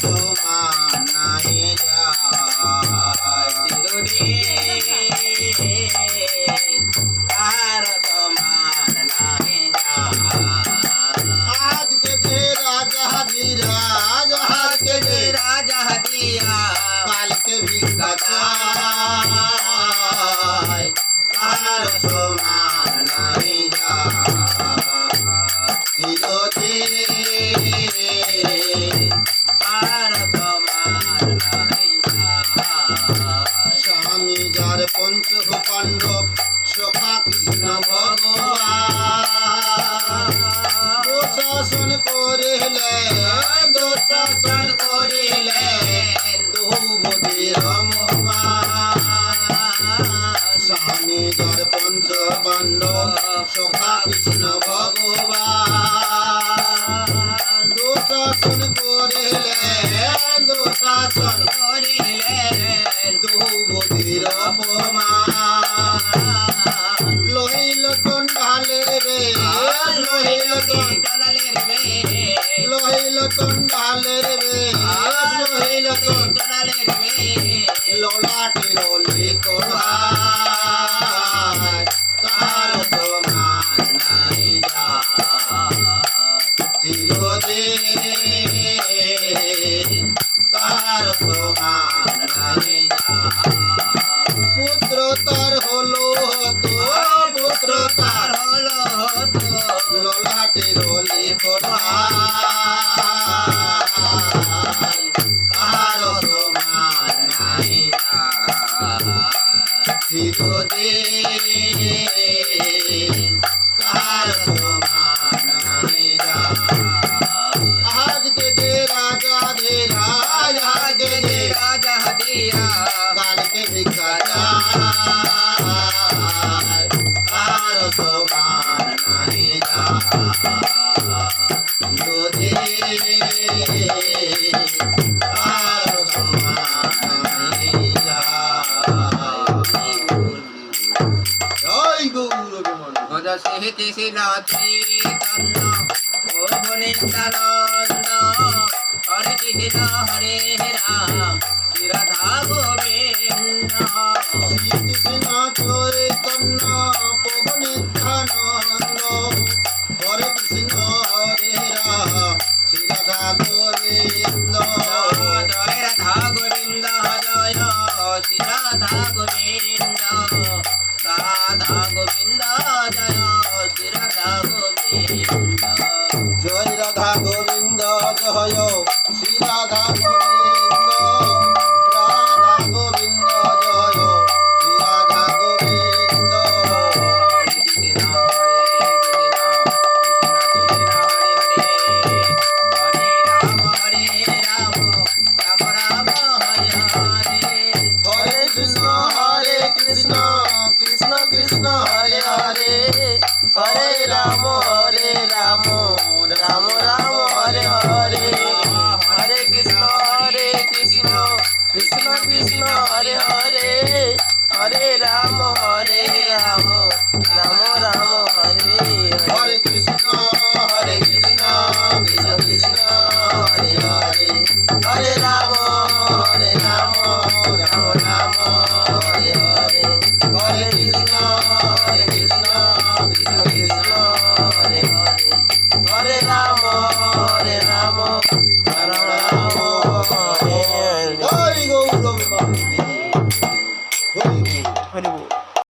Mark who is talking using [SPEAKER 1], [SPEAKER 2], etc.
[SPEAKER 1] সমান নাই যায় চিরদিন তার সমান নাই যায় আজকে যে রাজা ধীরাজ আজকে যে রাজা দিয়া কালকে ভিক্ষা চায় তার সমান নাই যায় চিরদিন তার সমান নাই যায় স্বামী যার পঞ্চ পাণ্ডব সখা কৃষ্ণ ভগবান দোষাসন করিলে দ্রৌপদীর স্বামী যার পঞ্চ পাণ্ডব সখা কৃষ্ণ ভগবান দোষাসন করিলে দ্রৌপদীর অপমান লহিল চণ্ডালের বেশ লহিল চণ্ডালের বেশ ললাটের লিখন তার সমান নাই চিরদিন তার সমান নাই পুত্র তার হলো হতো ললাটের লিখন তার সমান নাই চিরদিন তার সমান নাই আজকে যে রাজা ধীরাজ কালকে ভিক্ষা চায় তার সমান নাই চিরদিন তার সমান নাই জয় গৌর গোবিন্দ
[SPEAKER 2] চৈতন্য ও নিত্যানন্দ হরে কৃষ্ণ হরে রাম রাধা গোবিন্দ
[SPEAKER 1] শ্রীকৃষ্ণ চৈতন্য প্রভু নিত্যানন্দ হরে কৃষ্ণ হরে রাম শ্রী রাধা গোবিন্দ
[SPEAKER 2] জয় রাধা গোবিন্দ জয় শ্রী রাধা গোবিন্দ রাধা গোবিন্দ জয় শ্রী রাধা গোবিন্দ
[SPEAKER 1] জয় রাধা গোবিন্দ জয় শ্রী রাধা গোবিন্দ রাধা গোবিন্দ জয় শ্রী রাধা গোবিন্দ
[SPEAKER 2] হরে কৃষ্ণ হরে রাম রাম রাম হরে হরে
[SPEAKER 1] হরে কৃষ্ণ কৃষ্ণ কৃষ্ণ হরে হরে হরে রাম রাম রাম হরে হরে
[SPEAKER 2] হরে কৃষ্ণ কৃষ্ণ কৃষ্ণ হরে হরে হরে রাম রাম রাম হরে
[SPEAKER 1] হরে কৃষ্ণ কৃষ্ণ কৃষ্ণ হরে হরে হরে রাম রাম রাম হরে হরে হরে কৃষ্ণ কৃষ্ণ কৃষ্ণ হরে হরে হরে রাম